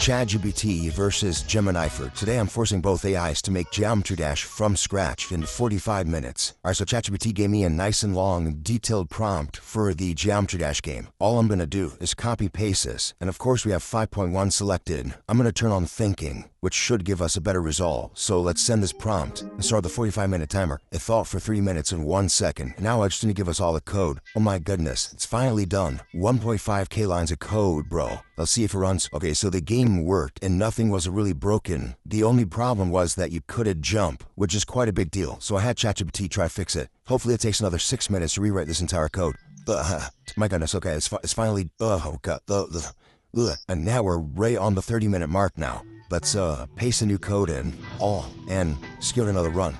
ChatGPT versus Gemini. For today, I'm forcing both AIs to make Geometry Dash from scratch in 45 minutes. Alright, so ChatGPT gave me a nice and long, detailed prompt for the Geometry Dash game. All I'm gonna do is copy-paste this, and of course we have 5.1 selected. I'm gonna turn on thinking, which should give us a better result. So let's send this prompt and start the 45-minute timer. It thought for 3 minutes and 1 second. Now I just need to give us all the code. Oh my goodness, it's finally done. 1.5k lines of code, bro. Let's see if it runs. Okay, so the game worked and nothing was really broken. The only problem was that you couldn't jump, which is quite a big deal. So I had ChatGPT try to fix it. Hopefully it takes another 6 minutes to rewrite this entire code. My goodness, okay, it's finally, oh god, and now we're right on the 30-minute mark now. Let's paste a new code in, and give it another run.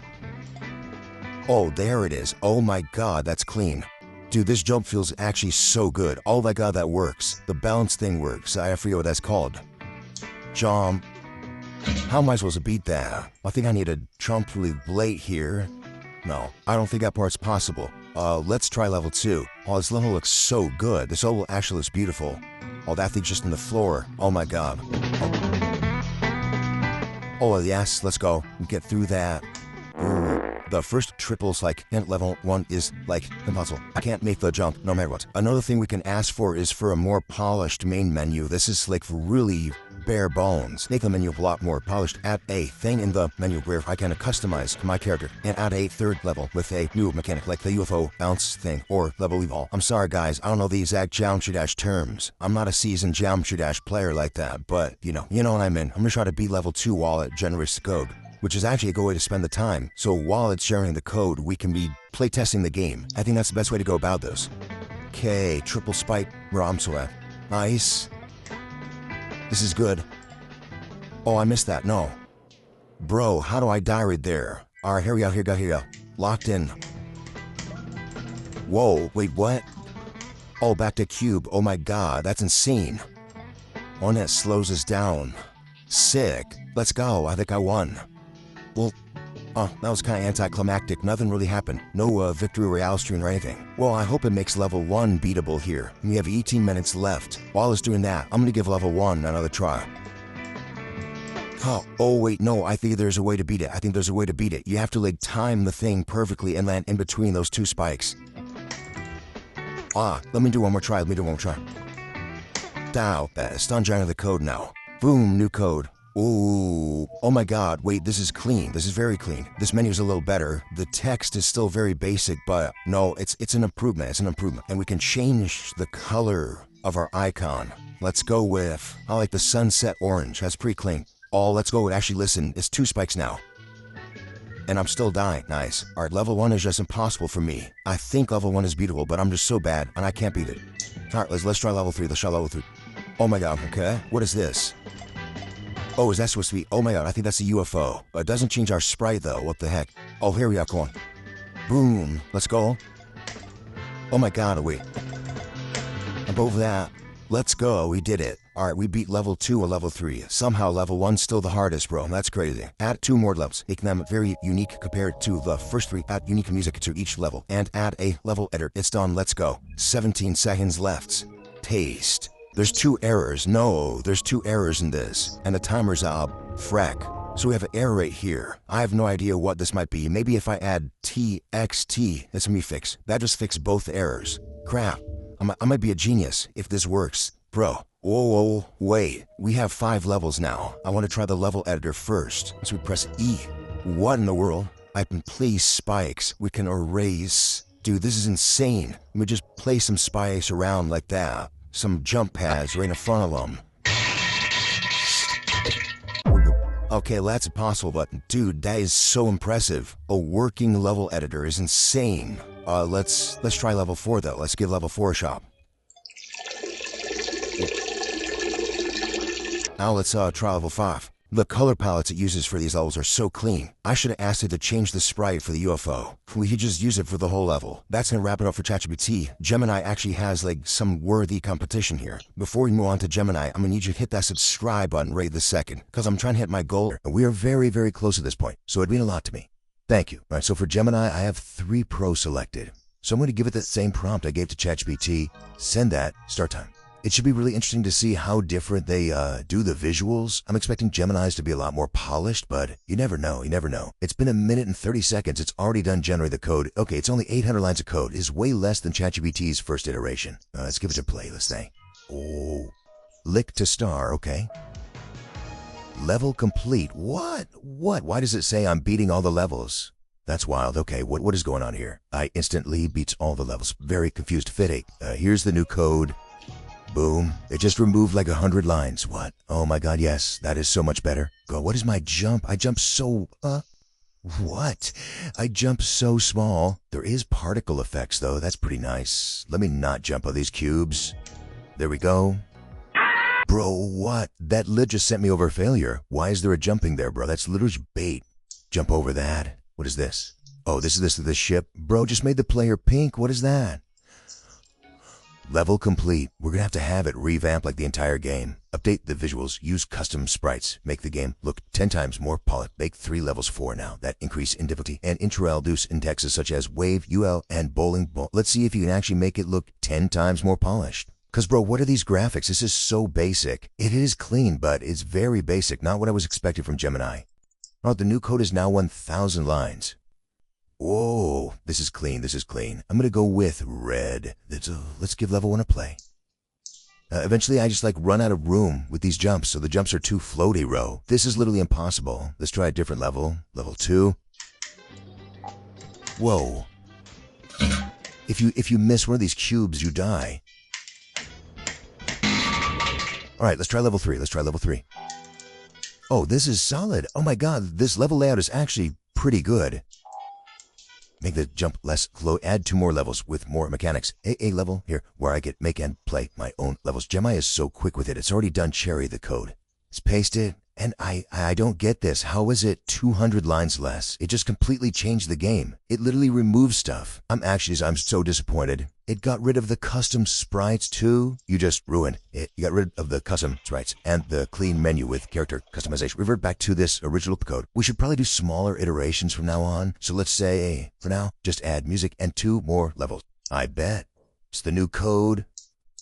Oh, there it is. Oh my god, that's clean. Dude, this jump feels actually so good. Oh my god, that works. The balance thing works. I forget what that's called. Jump. How am I supposed to beat that? I think I need to jump really late here. No, I don't think that part's possible. Let's try level 2. Oh, this level looks so good. This level actually looks beautiful. Oh, that thing's just in the floor. Oh my god. Oh yes, let's go. Get through that. Ooh. The first triples and level 1 is impossible. I can't make the jump no matter what. Another thing we can ask for is for a more polished main menu. This is really bare bones. Make the menu a lot more polished. Add a thing in the menu where I can customize my character and add a third level with a new mechanic like the UFO bounce thing or level evolve. I'm sorry guys, I don't know the exact Geometry Dash terms. I'm not a seasoned Geometry Dash player like that, but you know what I mean. I'm gonna try to beat level 2 while it generates the code, which is actually a good way to spend the time. So while it's generating the code, we can be playtesting the game. I think that's the best way to go about this. Okay, triple spike Ramswap. Nice. This is good. Oh, I missed that. No. Bro, how do I die right there? Alright, here we go. Locked in. Whoa, wait, what? Oh, back to cube. Oh my god, that's insane. One that slows us down. Sick. Let's go. I think I won. Well, that was kind of anticlimactic. Nothing really happened. No victory royale stream or anything. Well, I hope it makes level 1 beatable here. We have 18 minutes left. While it's doing that, I'm gonna give level 1 another try. Oh wait, no, I think there's a way to beat it. You have to time the thing perfectly and land in between those 2 spikes. Let me do one more try. Dow, stun generating the code now. Boom, new code. Ooh, oh my god, wait, this is clean. This is very clean. This menu is a little better. The text is still very basic, but no, it's an improvement. And we can change the color of our icon. Let's go with, I like the sunset orange. That's pretty clean. Oh, let's go with, actually listen, it's 2 spikes now. And I'm still dying. Nice. Alright, level 1 is just impossible for me. I think level 1 is beatable, but I'm just so bad, and I can't beat it. Alright, let's try level 3. Oh my god, okay. What is this? Oh, is that supposed to be? Oh my god, I think that's a UFO. It doesn't change our sprite though, what the heck. Oh, here we are, come on. Boom, let's go. Oh my god, wait. Above that, let's go, we did it. Alright, we beat level 2 or level 3. Somehow level 1's still the hardest, bro, that's crazy. Add 2 more levels, making them very unique compared to the first 3. Add unique music to each level, and add a level editor. It's done, let's go. 17 seconds left. Taste. There's 2 errors. No, there's 2 errors in this. And the timer's up. Frack. So we have an error right here. I have no idea what this might be. Maybe if I add TXT, that's me fix. That just fixed both errors. Crap. I might be a genius if this works. Bro. Whoa, wait. We have 5 levels now. I want to try the level editor first. So we press E. What in the world? I can place spikes. We can erase. Dude, this is insane. Let me just place some spikes around like that. Some jump pads right in front of them. Okay, that's impossible, but dude, that is so impressive. A working level editor is insane. Let's try level 4 though. Let's give level 4 a shot. Now let's try level 5. The color palettes it uses for these levels are so clean. I should have asked it to change the sprite for the UFO. We could just use it for the whole level. That's gonna wrap it up for ChatGPT. Gemini actually has some worthy competition here. Before we move on to Gemini, I'm gonna need you to hit that subscribe button right this second, because I'm trying to hit my goal. We are very, very close at this point, so it'd mean a lot to me. Thank you. Alright, so for Gemini, I have 3 Pro selected. So I'm gonna give it that same prompt I gave to ChatGPT. Send that, start time. It should be really interesting to see how different they do the visuals. I'm expecting Gemini's to be a lot more polished, but you never know, you never know. It's been a minute and 30 seconds. It's already done generating the code. Okay, it's only 800 lines of code. It's way less than ChatGPT's first iteration. Let's give it a play, let's say. Oh, lick to star, okay. Level complete. What? Why does it say I'm beating all the levels? That's wild. Okay, what is going on here? I instantly beats all the levels. Very confused. Fitting. Here's the new code. Boom. It just removed like 100 lines. What? Oh my god, yes. That is so much better. Go. What is my jump? I jump so... What? I jump so small. There is particle effects, though. That's pretty nice. Let me not jump on these cubes. There we go. Bro, what? That lid just sent me over failure. Why is there a jumping there, bro? That's literally bait. Jump over that. What is this? Oh, this is this ship. Bro, just made the player pink. What is that? Level complete. We're gonna have it revamp like the entire game. Update the visuals. Use custom sprites. Make the game look 10 times more polished. Make 3 levels 4 now. That increase in difficulty and introduce indexes such as wave, UL, and bowling ball. Let's see if you can actually make it look 10 times more polished. Cause bro, what are these graphics? This is so basic. It is clean, but it's very basic. Not what I was expecting from Gemini. Oh, the new code is now 1,000 lines. Whoa, this is clean, this is clean. I'm gonna go with red. Let's give level 1 a play. Eventually I just run out of room with these jumps, so the jumps are too floaty, bro. This is literally impossible. Let's try a different level. Level 2. Whoa. If you miss one of these cubes, you die. Alright, let's try level 3. Let's try level 3. Oh, this is solid. Oh my god, this level layout is actually pretty good. Make the jump less flow. Add 2 more levels with more mechanics. A level here where I get make and play my own levels. Gemini is so quick with it. It's already done cherry the code. Let's paste it. And I don't get this. How is it 200 lines less? It just completely changed the game. It literally removes stuff. I'm so disappointed. It got rid of the custom sprites too. You just ruined it. You got rid of the custom sprites and the clean menu with character customization. Revert back to this original code. We should probably do smaller iterations from now on. So let's say, for now, just add music and 2 more levels. I bet. It's the new code.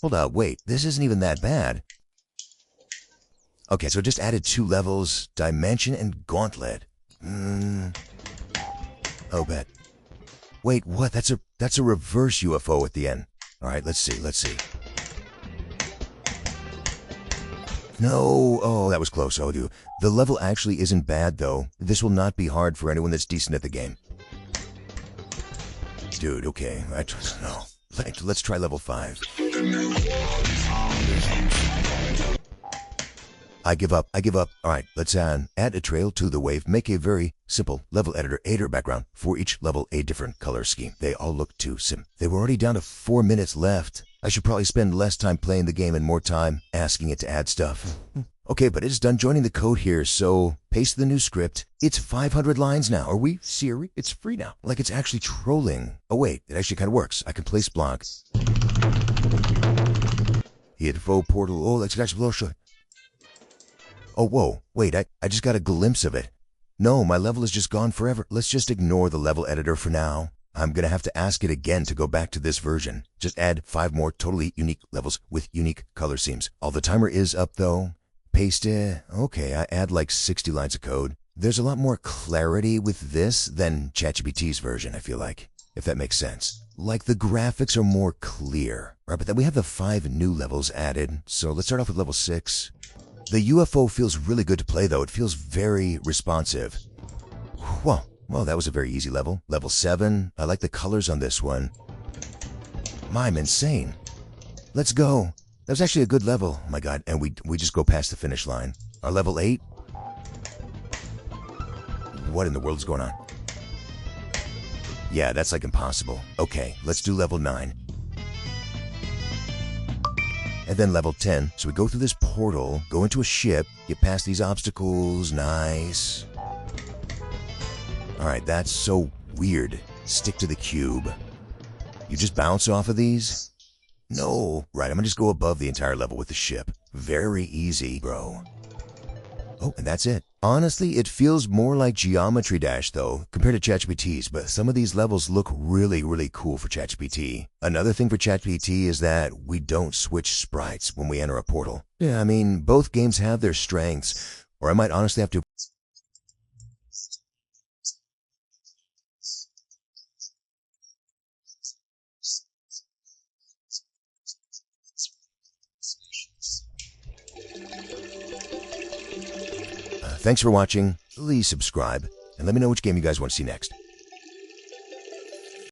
Hold up, wait. This isn't even that bad. Okay, so just added 2 levels, dimension and gauntlet. Oh, bet. Wait, what? That's a reverse UFO at the end. All right, let's see. No, oh, that was close. Oh, dude. The level actually isn't bad, though. This will not be hard for anyone that's decent at the game. Dude, okay. No. Let's try level 5. I give up. All right, let's add a trail to the wave. Make a very simple level editor background. For each level, a different color scheme. They all look too sim. They were already down to 4 minutes left. I should probably spend less time playing the game and more time asking it to add stuff. Okay, but it's done joining the code here, so paste the new script. It's 500 lines now. Are we serious? It's free now. Like it's actually trolling. Oh wait, it actually kind of works. I can place blocks. Info portal. Oh, that's actually show. Oh, whoa, wait, I just got a glimpse of it. No, my level is just gone forever. Let's just ignore the level editor for now. I'm gonna have to ask it again to go back to this version. Just add 5 more totally unique levels with unique color schemes. All the timer is up though. Paste it. Okay, I add like 60 lines of code. There's a lot more clarity with this than ChatGPT's version, I feel like, if that makes sense. Like the graphics are more clear. Right, but then we have the 5 new levels added. So let's start off with level 6. The UFO feels really good to play, though. It feels very responsive. Well, that was a very easy level. Level 7. I like the colors on this one. I'm insane. Let's go. That was actually a good level. Oh my god, and we just go past the finish line. Our level 8. What in the world is going on? Yeah, that's like impossible. Okay, let's do level 9. And then level 10. So we go through this portal, go into a ship, get past these obstacles. Nice. Alright, that's so weird. Stick to the cube. You just bounce off of these? No. Right, I'm gonna just go above the entire level with the ship. Very easy, bro. Oh, and that's it. Honestly, it feels more like Geometry Dash though, compared to ChatGPT's, but some of these levels look really, really cool for ChatGPT. Another thing for ChatGPT is that we don't switch sprites when we enter a portal. Yeah, I mean, both games have their strengths, or I might honestly have to... Thanks for watching, please subscribe, and let me know which game you guys want to see next.